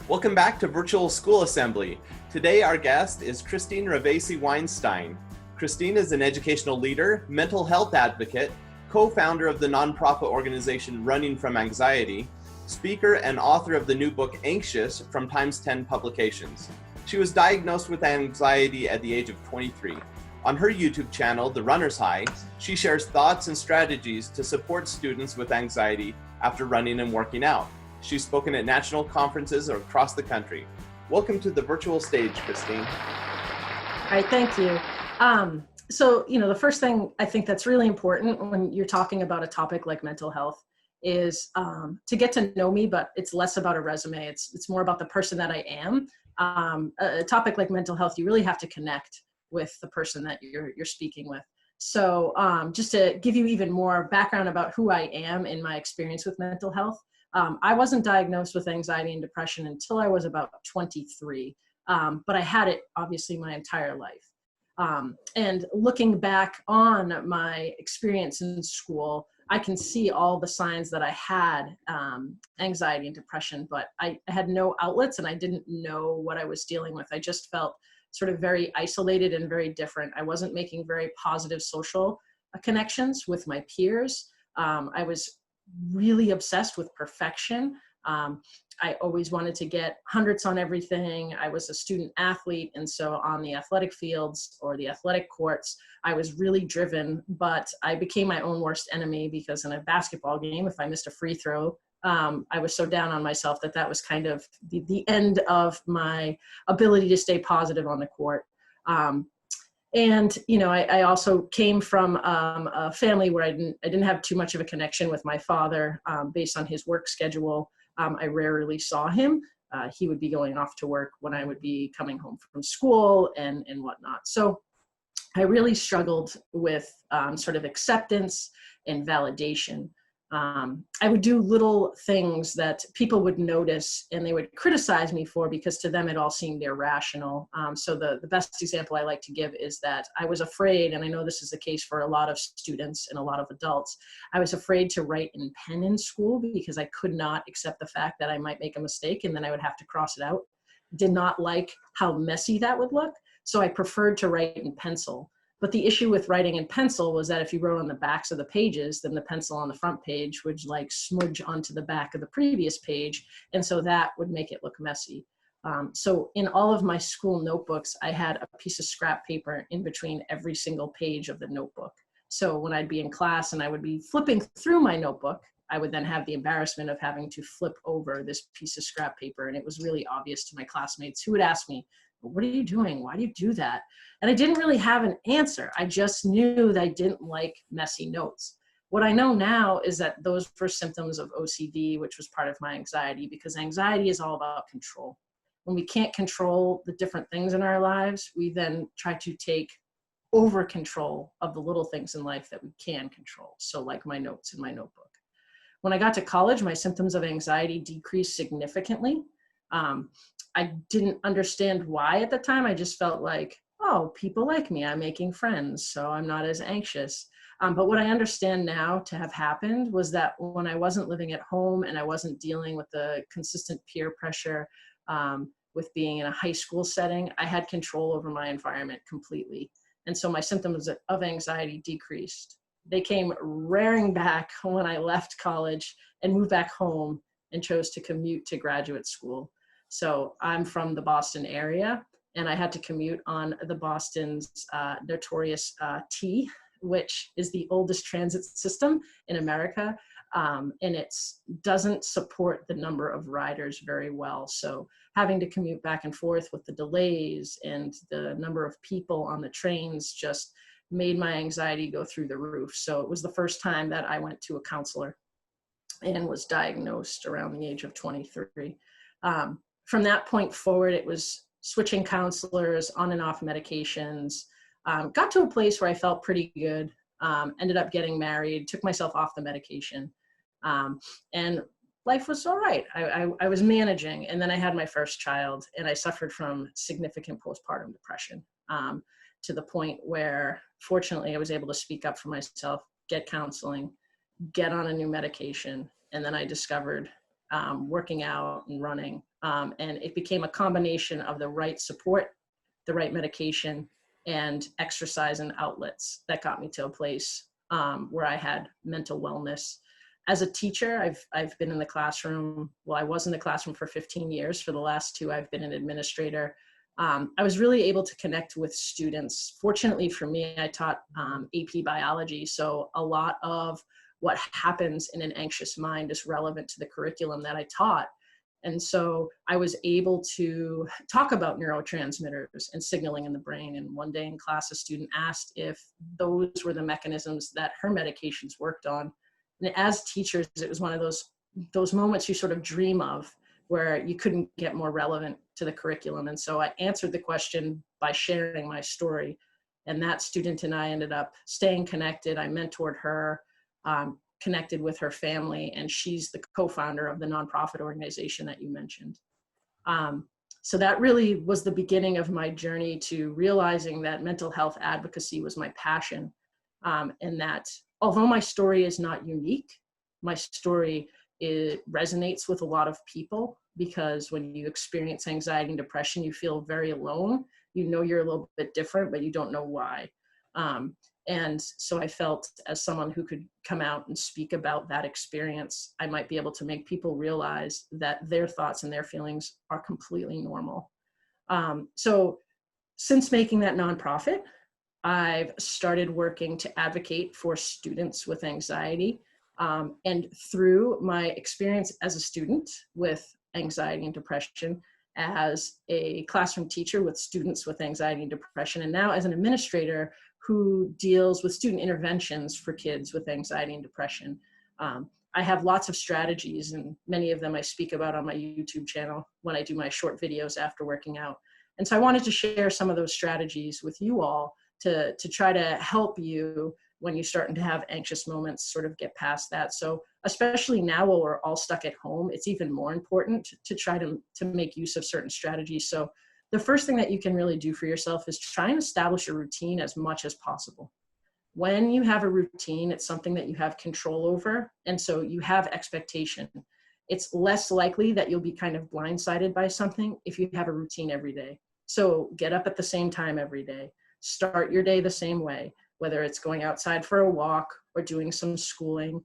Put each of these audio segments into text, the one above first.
Welcome back to Virtual School Assembly. Today our guest is Christine Ravesi-Weinstein. Christine is an educational leader, mental health advocate, co-founder of the nonprofit organization Running from Anxiety, speaker and author of the new book Anxious from Times 10 Publications. She was diagnosed with anxiety at the age of 23. On her YouTube channel, The Runner's High, she shares thoughts and strategies to support students with anxiety after running and working out. She's spoken at national conferences across the country. Welcome to the virtual stage, Christine. All right, thank you. The first thing I think that's really important when you're talking about a topic like mental health is to get to know me, but it's less about a resume. It's more about the person that I am. A topic like mental health, you really have to connect with the person that you're speaking with. So just to give you even more background about who I am in my experience with mental health, I wasn't diagnosed with anxiety and depression until I was about 23, but I had it obviously my entire life. And looking back on my experience in school, I can see all the signs that I had anxiety and depression, but I had no outlets and I didn't know what I was dealing with. I just felt sort of very isolated and very different. I wasn't making very positive social connections with my peers. I was really obsessed with perfection. I always wanted to get hundreds on everything. I was a student athlete, and so on the athletic fields or the athletic courts, I was really driven, but I became my own worst enemy because in a basketball game, if I missed a free throw, I was so down on myself that was kind of the end of my ability to stay positive on the court. I also came from a family where I didn't have too much of a connection with my father based on his work schedule. I rarely saw him. He would be going off to work when I would be coming home from school and whatnot. So I really struggled with sort of acceptance and validation. I would do little things that people would notice and they would criticize me for because to them it all seemed irrational. So the best example I like to give is that I was afraid, and I know this is the case for a lot of students and a lot of adults, I was afraid to write in pen in school because I could not accept the fact that I might make a mistake and then I would have to cross it out. Did not like how messy that would look, so I preferred to write in pencil. But the issue with writing in pencil was that if you wrote on the backs of the pages, then the pencil on the front page would like smudge onto the back of the previous page. And so that would make it look messy. So in all of my school notebooks, I had a piece of scrap paper in between every single page of the notebook. So when I'd be in class and I would be flipping through my notebook, I would then have the embarrassment of having to flip over this piece of scrap paper. And it was really obvious to my classmates who would ask me, "What are you doing? Why do you do that?" And I didn't really have an answer. I just knew that I didn't like messy notes. What I know now is that those were symptoms of OCD, which was part of my anxiety, because anxiety is all about control. When we can't control the different things in our lives, we then try to take over control of the little things in life that we can control. So like my notes in my notebook. When I got to college, my symptoms of anxiety decreased significantly. I didn't understand why at the time. I just felt like, oh, people like me, I'm making friends, so I'm not as anxious. But what I understand now to have happened was that when I wasn't living at home and I wasn't dealing with the consistent peer pressure with being in a high school setting, I had control over my environment completely. And so my symptoms of anxiety decreased. They came rearing back when I left college and moved back home and chose to commute to graduate school. So I'm from the Boston area, and I had to commute on the Boston's notorious T, which is the oldest transit system in America, and it doesn't support the number of riders very well. So having to commute back and forth with the delays and the number of people on the trains just made my anxiety go through the roof. So it was the first time that I went to a counselor and was diagnosed around the age of 23. From that point forward, it was switching counselors, on and off medications, got to a place where I felt pretty good, ended up getting married, took myself off the medication, and life was all right. I was managing, and then I had my first child, and I suffered from significant postpartum depression to the point where, fortunately, I was able to speak up for myself, get counseling, get on a new medication, and then I discovered working out and running And it became a combination of the right support, the right medication, and exercise and outlets that got me to a place where I had mental wellness. As a teacher, I've been in the classroom. Well, I was in the classroom for 15 years. For the last 2, I've been an administrator. I was really able to connect with students. Fortunately for me, I taught AP biology, so a lot of what happens in an anxious mind is relevant to the curriculum that I taught. And so I was able to talk about neurotransmitters and signaling in the brain. And one day in class, a student asked if those were the mechanisms that her medications worked on. And as teachers, it was one of those moments you sort of dream of where you couldn't get more relevant to the curriculum. And so I answered the question by sharing my story. And that student and I ended up staying connected. I mentored her, connected with her family, and she's the co-founder of the nonprofit organization that you mentioned. So that really was the beginning of my journey to realizing that mental health advocacy was my passion, and that although my story is not unique, my story resonates with a lot of people, because when you experience anxiety and depression, you feel very alone. You know you're a little bit different, but you don't know why. And so I felt, as someone who could come out and speak about that experience, I might be able to make people realize that their thoughts and their feelings are completely normal. So since making that nonprofit, I've started working to advocate for students with anxiety. And through my experience as a student with anxiety and depression, as a classroom teacher with students with anxiety and depression, and now as an administrator who deals with student interventions for kids with anxiety and depression. I have lots of strategies, and many of them I speak about on my YouTube channel when I do my short videos after working out. And so I wanted to share some of those strategies with you all to try to help you when you're starting to have anxious moments, sort of get past that. So especially now while we're all stuck at home, it's even more important to try to make use of certain strategies. So the first thing that you can really do for yourself is try and establish a routine as much as possible. When you have a routine, it's something that you have control over, and so you have expectation. It's less likely that you'll be kind of blindsided by something if you have a routine every day. So get up at the same time every day. Start your day the same way, whether it's going outside for a walk or doing some schooling,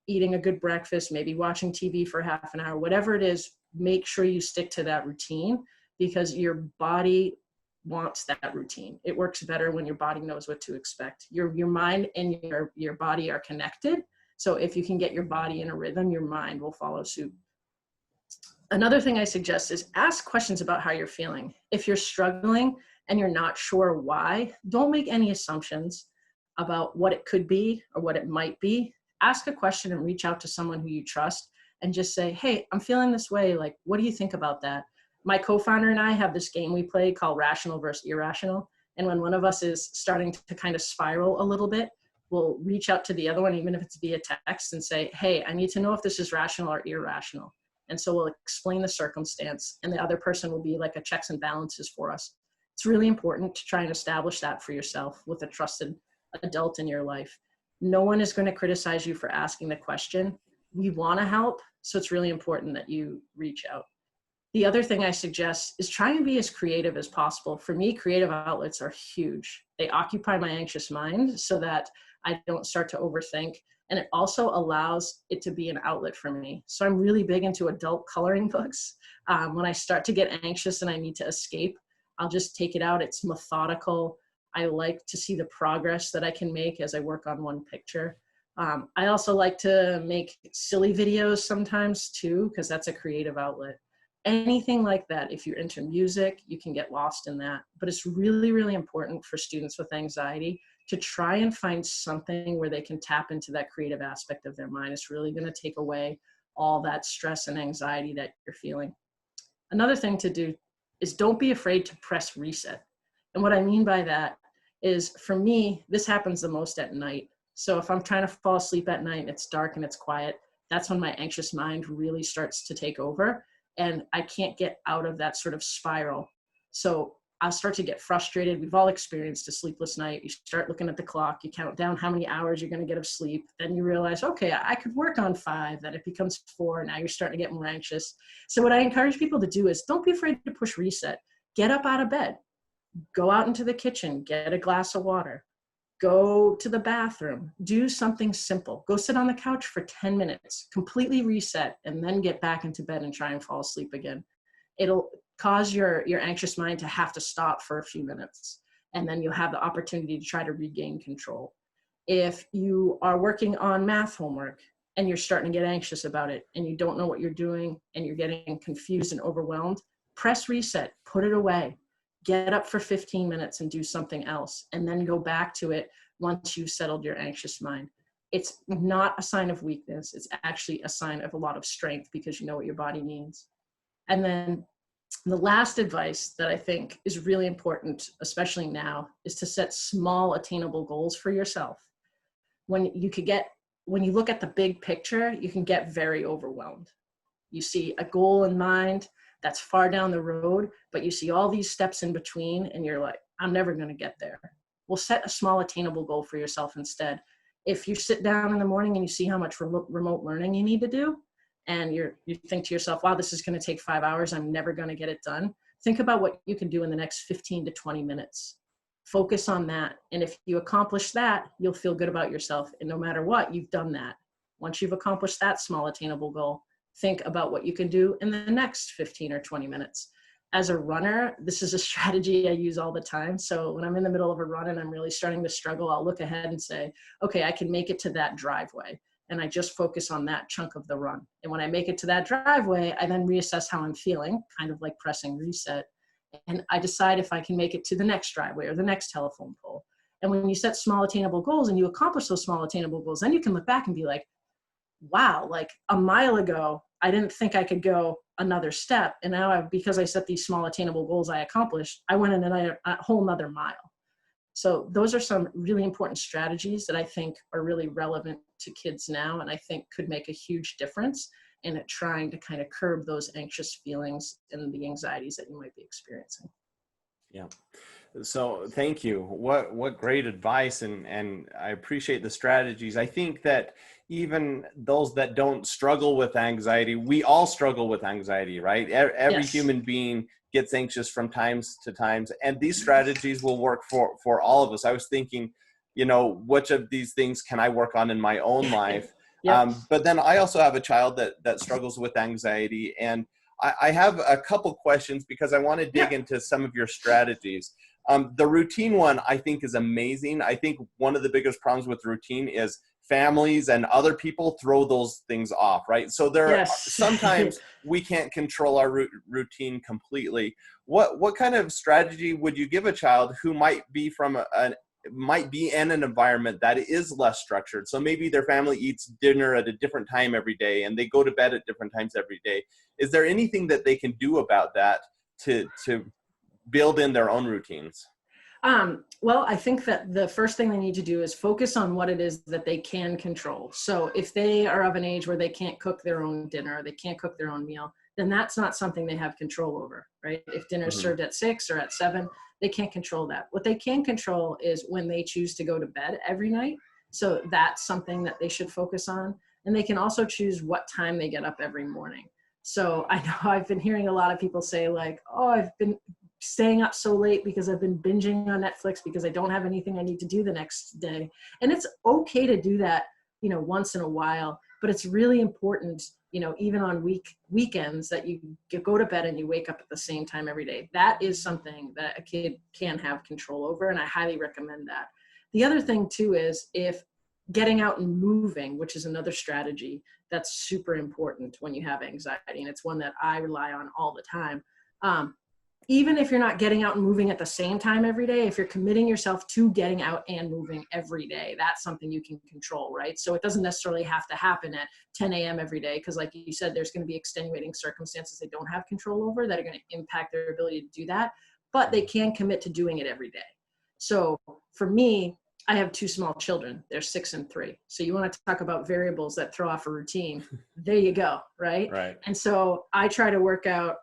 eating a good breakfast, maybe watching TV for half an hour, whatever it is, make sure you stick to that routine, because your body wants that routine. It works better when your body knows what to expect. Your mind and your body are connected. So if you can get your body in a rhythm, your mind will follow suit. Another thing I suggest is ask questions about how you're feeling. If you're struggling and you're not sure why, don't make any assumptions about what it could be or what it might be. Ask a question and reach out to someone who you trust and just say, hey, I'm feeling this way. Like, what do you think about that? My co-founder and I have this game we play called Rational versus Irrational. And when one of us is starting to kind of spiral a little bit, we'll reach out to the other one, even if it's via text, and say, hey, I need to know if this is rational or irrational. And so we'll explain the circumstance, and the other person will be like a checks and balances for us. It's really important to try and establish that for yourself with a trusted adult in your life. No one is going to criticize you for asking the question. We want to help, so it's really important that you reach out. The other thing I suggest is try and be as creative as possible. For me, creative outlets are huge. They occupy my anxious mind so that I don't start to overthink. And it also allows it to be an outlet for me. So I'm really big into adult coloring books. When I start to get anxious and I need to escape, I'll just take it out. It's methodical. I like to see the progress that I can make as I work on one picture. I also like to make silly videos sometimes too, because that's a creative outlet. Anything like that. If you're into music, you can get lost in that. But it's really, really important for students with anxiety to try and find something where they can tap into that creative aspect of their mind. It's really going to take away all that stress and anxiety that you're feeling. Another thing to do is don't be afraid to press reset. And what I mean by that is, for me, this happens the most at night. So if I'm trying to fall asleep at night and it's dark and it's quiet, that's when my anxious mind really starts to take over. And I can't get out of that sort of spiral. So I'll start to get frustrated. We've all experienced a sleepless night. You start looking at the clock, you count down how many hours you're going to get of sleep. Then you realize, okay, I could work on 5, then it becomes 4. Now you're starting to get more anxious. So what I encourage people to do is don't be afraid to push reset. Get up out of bed, go out into the kitchen, get a glass of water, go to the bathroom, do something simple. Go sit on the couch for 10 minutes, completely reset, and then get back into bed and try and fall asleep again. It'll cause your anxious mind to have to stop for a few minutes, and then you'll have the opportunity to try to regain control. If you are working on math homework and you're starting to get anxious about it and you don't know what you're doing and you're getting confused and overwhelmed, press reset, put it away, get up for 15 minutes and do something else, and then go back to it once you've settled your anxious mind. It's not a sign of weakness. It's actually a sign of a lot of strength because you know what your body needs. And then the last advice that I think is really important, especially now, is to set small attainable goals for yourself. When you look at the big picture, you can get very overwhelmed. You see a goal in mind that's far down the road, but you see all these steps in between and you're like, I'm never going to get there. Well, set a small attainable goal for yourself instead. If you sit down in the morning and you see how much remote learning you need to do, and you think to yourself, wow, this is going to take 5 hours, I'm never going to get it done. Think about what you can do in the next 15 to 20 minutes. Focus on that. And if you accomplish that, you'll feel good about yourself. And no matter what, you've done that. Once you've accomplished that small attainable goal, think about what you can do in the next 15 or 20 minutes. As a runner, this is a strategy I use all the time. So when I'm in the middle of a run and I'm really starting to struggle, I'll look ahead and say, okay, I can make it to that driveway. And I just focus on that chunk of the run. And when I make it to that driveway, I then reassess how I'm feeling, kind of like pressing reset. And I decide if I can make it to the next driveway or the next telephone pole. And when you set small attainable goals and you accomplish those small attainable goals, then you can look back and be like, wow, like a mile ago, I didn't think I could go another step. And now because I set these small attainable goals I accomplished, I went in a whole nother mile. So those are some really important strategies that I think are really relevant to kids now, and I think could make a huge difference in trying to kind of curb those anxious feelings and the anxieties that you might be experiencing. Yeah. So thank you. What great advice, and I appreciate the strategies. I think that even those that don't struggle with anxiety, we all struggle with anxiety, right? Every Yes. human being gets anxious from times to times, and these strategies will work for all of us. I was thinking, which of these things can I work on in my own life? Yep. But then I also have a child that struggles with anxiety, and I have a couple questions because I want to dig into some of your strategies. The routine one I think is amazing. I think one of the biggest problems with routine is families and other people throw those things off, right? So sometimes we can't control our routine completely. What kind of strategy would you give a child who might be might be in an environment that is less structured? So maybe their family eats dinner at a different time every day and they go to bed at different times every day. Is there anything that they can do about that to build in their own routines? Well, I think that the first thing they need to do is focus on what it is that they can control. So if they are of an age where they can't cook their own dinner, they can't cook their own meal, then that's not something they have control over, right? If dinner is served at 6 or at 7, they can't control that. What they can control is when they choose to go to bed every night. So that's something that they should focus on. And they can also choose what time they get up every morning. So I know I've been hearing a lot of people say like, oh, I've been staying up so late because I've been binging on Netflix because I don't have anything I need to do the next day. And it's okay to do that, once in a while, but it's really important, even on weekends that you go to bed and you wake up at the same time every day. That is something that a kid can have control over, and I highly recommend that. The other thing too is if getting out and moving, which is another strategy that's super important when you have anxiety, and it's one that I rely on all the time. Even if you're not getting out and moving at the same time every day, if you're committing yourself to getting out and moving every day, that's something you can control, right? So it doesn't necessarily have to happen at 10 a.m. every day, because like you said, there's going to be extenuating circumstances they don't have control over that are going to impact their ability to do that, but they can commit to doing it every day. So for me, I have 2 small children. They're 6 and 3. So you want to talk about variables that throw off a routine. There you go, right? Right. And so I try to work out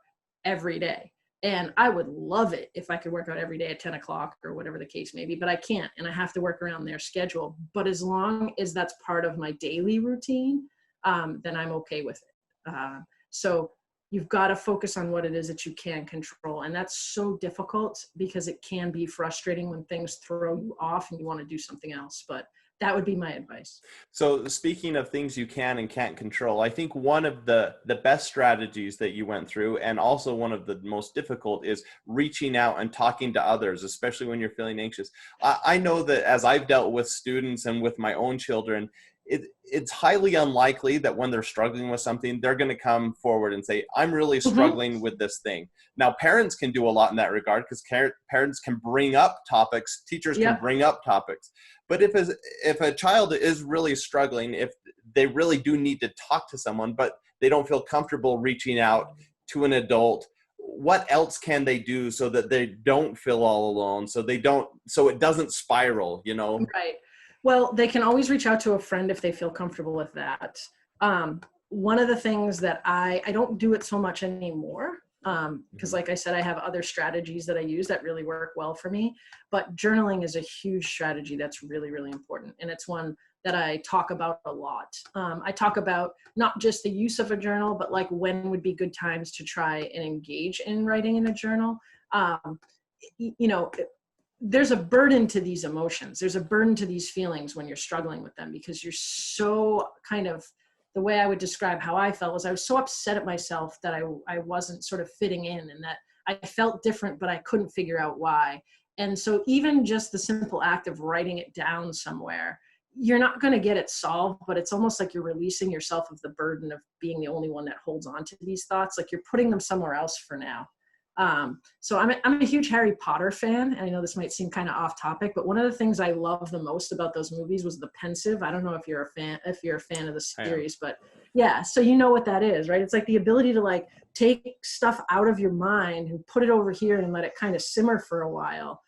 every day. And I would love it if I could work out every day at 10 o'clock or whatever the case may be, but I can't, and I have to work around their schedule. But as long as that's part of my daily routine, then I'm okay with it. So you've got to focus on what it is that you can control. And that's so difficult because it can be frustrating when things throw you off and you want to do something else. But that would be my advice. So speaking of things you can and can't control, I think one of the best strategies that you went through, and also one of the most difficult, is reaching out and talking to others, especially when you're feeling anxious. I know that as I've dealt with students and with my own children, it's highly unlikely that when they're struggling with something, they're going to come forward and say, I'm really struggling with this thing. Now, parents can do a lot in that regard because parents can bring up topics, teachers can bring up topics. But if a child is really struggling, if they really do need to talk to someone, but they don't feel comfortable reaching out to an adult, what else can they do so that they don't feel all alone, so it doesn't spiral, you know? Right. Well, they can always reach out to a friend if they feel comfortable with that. One of the things that I don't do it so much anymore, because like I said, I have other strategies that I use that really work well for me, but journaling is a huge strategy that's really, really important. And it's one that I talk about a lot. I talk about not just the use of a journal, but like when would be good times to try and engage in writing in a journal. You know, there's a burden to these emotions. There's a burden to these feelings when you're struggling with them, because you're so kind of, the way I would describe how I felt was I was so upset at myself that I wasn't sort of fitting in, and that I felt different, but I couldn't figure out why. And so even just the simple act of writing it down somewhere, you're not going to get it solved, but it's almost like you're releasing yourself of the burden of being the only one that holds on to these thoughts. Like you're putting them somewhere else for now. So I'm a huge Harry Potter fan. And I know this might seem kind of off topic, but one of the things I love the most about those movies was the pensieve. I don't know if you're a fan of the series, but yeah, so you know what that is, right? It's like the ability to like take stuff out of your mind and put it over here and let it kind of simmer for a while,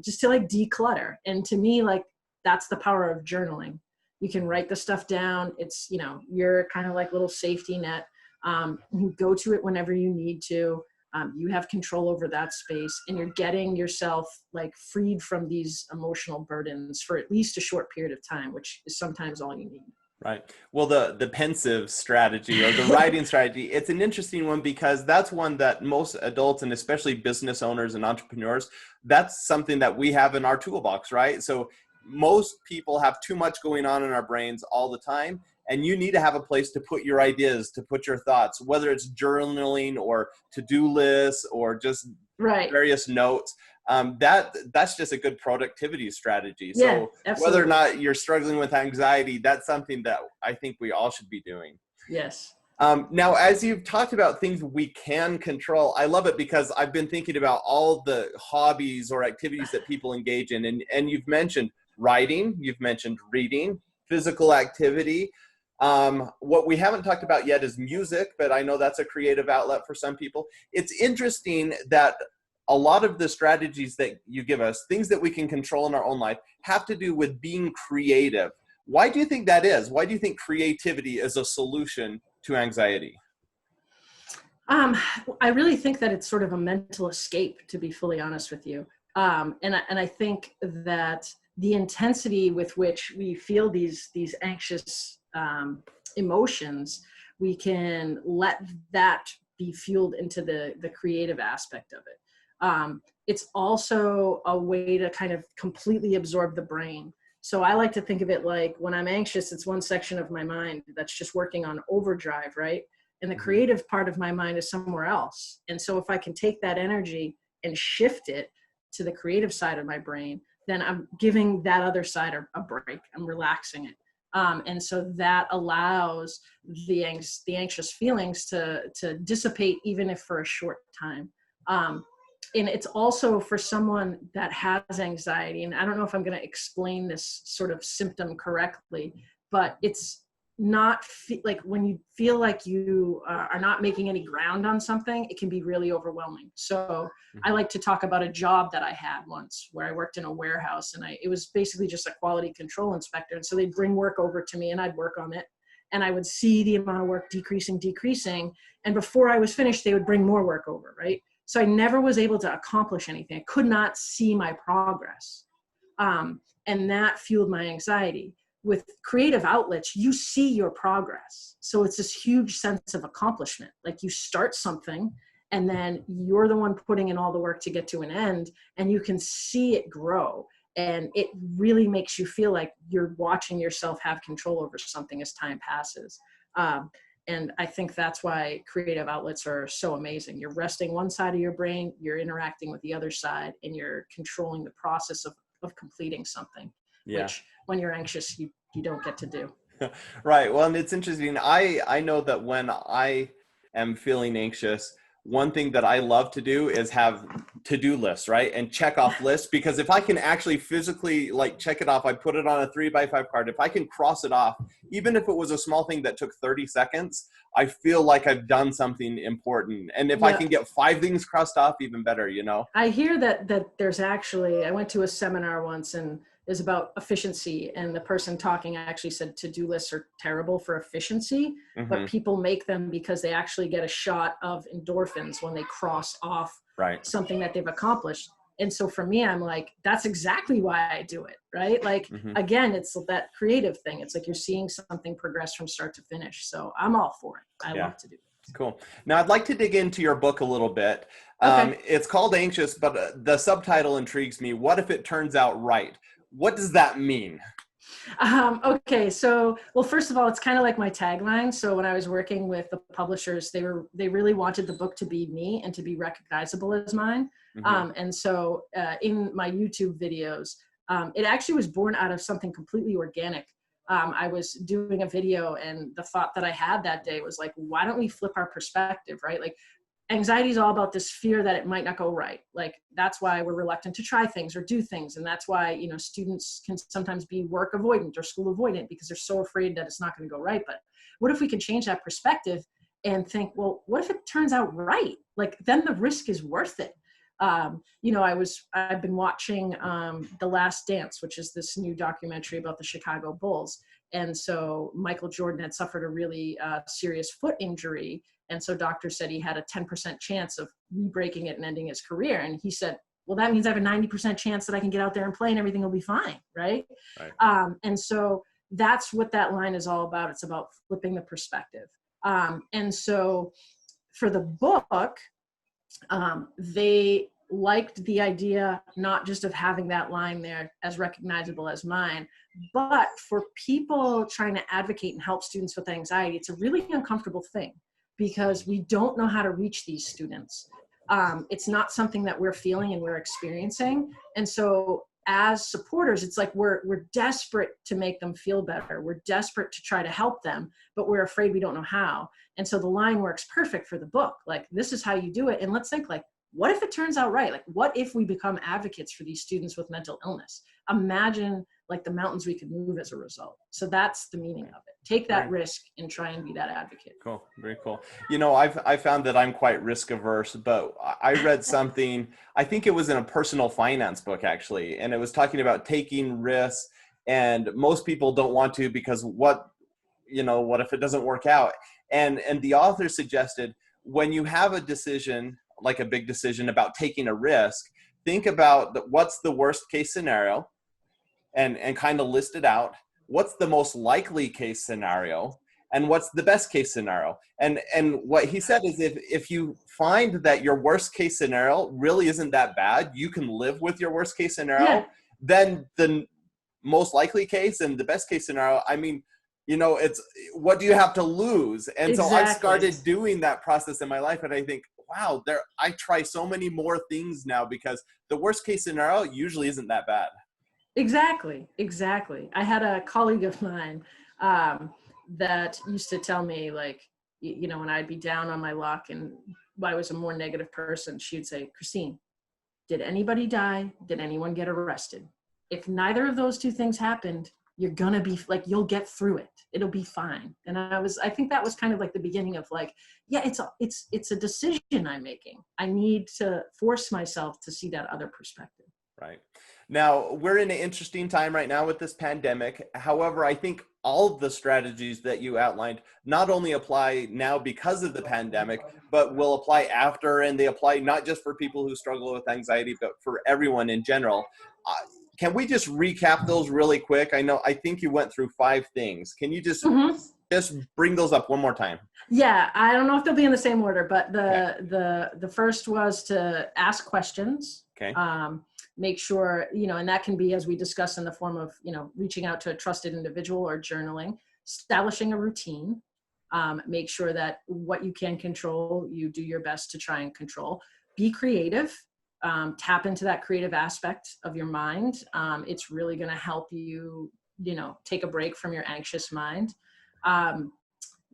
just to like declutter. And to me, like that's the power of journaling. You can write the stuff down. It's, you know, you're kind of like little safety net. You go to it whenever you need to. You have control over that space, and you're getting yourself like freed from these emotional burdens for at least a short period of time, which is sometimes all you need. Right. Well, the pensieve strategy or the writing strategy, it's an interesting one because that's one that most adults and especially business owners and entrepreneurs, that's something that we have in our toolbox, right? So most people have too much going on in our brains all the time. And you need to have a place to put your ideas, to put your thoughts, whether it's journaling or to-do lists or just various notes. That's just a good productivity strategy. Yeah, so absolutely. Whether or not you're struggling with anxiety, that's something that I think we all should be doing. Yes. Now, as you've talked about things we can control, I love it because I've been thinking about all the hobbies or activities that people engage in. And you've mentioned writing, you've mentioned reading, physical activity. What we haven't talked about yet is music, but I know that's a creative outlet for some people. It's interesting that a lot of the strategies that you give us, things that we can control in our own life, have to do with being creative. Why do you think that is? Why do you think creativity is a solution to anxiety? I really think that it's sort of a mental escape, to be fully honest with you. And I think that the intensity with which we feel these anxious emotions, we can let that be fueled into the creative aspect of it. It's also a way to kind of completely absorb the brain. So I like to think of it like when I'm anxious, it's one section of my mind that's just working on overdrive, right? And the creative part of my mind is somewhere else. And so if I can take that energy and shift it to the creative side of my brain, then I'm giving that other side a break. I'm relaxing it. And so that allows the anxious feelings to dissipate, even if for a short time. And it's also for someone that has anxiety, and I don't know if I'm going to explain this sort of symptom correctly, but it's not like when you feel like you are not making any ground on something, it can be really overwhelming. So I like to talk about a job that I had once where I worked in a warehouse, and it was basically just a quality control inspector. And so they'd bring work over to me and I'd work on it. and I would see the amount of work decreasing. And before I was finished, they would bring more work over, right? So I never was able to accomplish anything. I could not see my progress. And that fueled my anxiety. With creative outlets, you see your progress. So it's this huge sense of accomplishment. Like you start something and then you're the one putting in all the work to get to an end, and you can see it grow. And it really makes you feel like you're watching yourself have control over something as time passes. And I think that's why creative outlets are so amazing. You're resting one side of your brain, you're interacting with the other side, and you're controlling the process of completing something, which when you're anxious, you don't get to do. Right. Well, and it's interesting. I know that when I am feeling anxious, one thing that I love to do is have to-do lists, right? And check off lists, because if I can actually physically like check it off, I put it on a 3x5 card. If I can cross it off, even if it was a small thing that took 30 seconds, I feel like I've done something important. And if I can get 5 things crossed off, even better, you know? I hear that there's actually, I went to a seminar once and is about efficiency, and the person talking actually said to-do lists are terrible for efficiency, but people make them because they actually get a shot of endorphins when they cross off something that they've accomplished. And so for me, I'm like, that's exactly why I do it, right? Like, again, it's that creative thing. It's like you're seeing something progress from start to finish. So I'm all for it. I love to do it. Cool. Now I'd like to dig into your book a little bit. Okay. It's called Anxious, but the subtitle intrigues me. What if it turns out right? What does that mean? Okay, so, well, first of all, it's kind of like my tagline. So when I was working with the publishers, they really wanted the book to be me and to be recognizable as mine. And so in my YouTube videos, it actually was born out of something completely organic. I was doing a video, and the thought that I had that day was like, why don't we flip our perspective, right? Like, anxiety is all about this fear that it might not go right. Like, that's why we're reluctant to try things or do things. And that's why, you know, students can sometimes be work avoidant or school avoidant because they're so afraid that it's not going to go right. But what if we can change that perspective and think, well, what if it turns out right? Like, then the risk is worth it. You know, I've been watching The Last Dance, which is this new documentary about the Chicago Bulls. And so Michael Jordan had suffered a really serious foot injury. And so doctors said he had a 10% chance of re-breaking it and ending his career. And he said, well, that means I have a 90% chance that I can get out there and play and everything will be fine, right? And so that's what that line is all about. It's about flipping the perspective. And so for the book, they liked the idea not just of having that line there as recognizable as mine, but for people trying to advocate and help students with anxiety, it's a really uncomfortable thing because we don't know how to reach these students. It's not something that we're feeling and we're experiencing. And so as supporters, it's like we're desperate to make them feel better. We're desperate to try to help them, but we're afraid we don't know how. And so the line works perfect for the book. Like, this is how you do it. And let's think, like, what if it turns out right? Like, what if we become advocates for these students with mental illness? Imagine like the mountains we could move as a result. So that's the meaning of it. Take that risk and try and be that advocate. Cool. Very cool. You know, I found that I'm quite risk averse, but I read something, I think it was in a personal finance book actually, and it was talking about taking risks, and most people don't want to because what if it doesn't work out? And the author suggested when you have a decision, like a big decision about taking a risk, think about what's the worst case scenario and kind of list it out. What's the most likely case scenario and what's the best case scenario? And what he said is if you find that your worst case scenario really isn't that bad, you can live with your worst case scenario, then the most likely case and the best case scenario, I mean, you know, it's what do you have to lose? And so I've started doing that process in my life, and I think, wow, I try so many more things now because the worst case scenario usually isn't that bad. Exactly. I had a colleague of mine that used to tell me, like, you know, when I'd be down on my luck and I was a more negative person, she'd say, Christine, did anybody die? Did anyone get arrested? If neither of those two things happened, you're gonna be like, you'll get through it. It'll be fine. And I think that was kind of like the beginning of like, yeah, it's a decision I'm making. I need to force myself to see that other perspective. Right. Now, we're in an interesting time right now with this pandemic. However, I think all of the strategies that you outlined not only apply now because of the pandemic, but will apply after, and they apply not just for people who struggle with anxiety, but for everyone in general. Can we just recap those really quick? I think you went through 5 things. Can you just bring those up one more time? Yeah, I don't know if they'll be in the same order, but the first was to ask questions. Okay. Make sure, and that can be, as we discussed, in the form of, reaching out to a trusted individual or journaling, establishing a routine, make sure that what you can control, you do your best to try and control. Be creative, tap into that creative aspect of your mind. It's really going to help you, take a break from your anxious mind.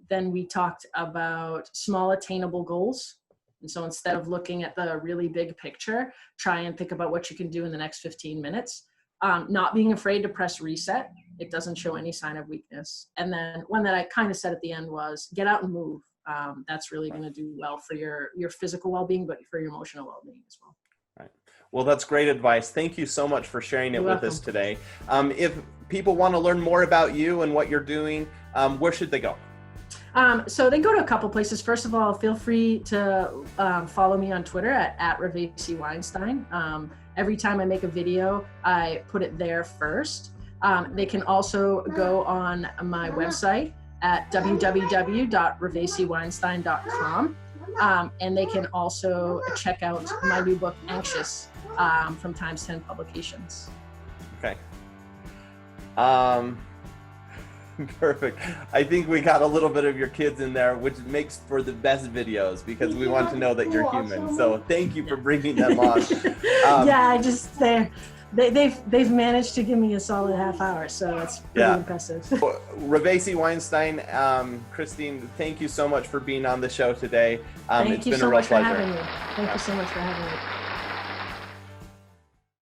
Then we talked about small attainable goals. And so instead of looking at the really big picture, try and think about what you can do in the next 15 minutes. Not being afraid to press reset. It doesn't show any sign of weakness. And then one that I kind of said at the end was get out and move. That's really going to do well for your physical well-being, but for your emotional well-being as well. Right. Well, that's great advice. Thank you so much for sharing it with us today. If people want to learn more about you and what you're doing, where should they go? So they go to a couple places. First of all, feel free to follow me on Twitter at Ravesi-Weinstein. Every time I make a video, I put it there first. They can also go on my website at www.ravesi-weinstein.com. And they can also check out my new book, Anxious, from Times 10 Publications. Okay. Perfect. I think we got a little bit of your kids in there, which makes for the best videos because we want to know that you're human. So thank you for bringing them on. They've managed to give me a solid half hour, so it's pretty impressive. Ravesi-Weinstein, Christine, thank you so much for being on the show today. Thank you so much for having me. Thank you so much for having me.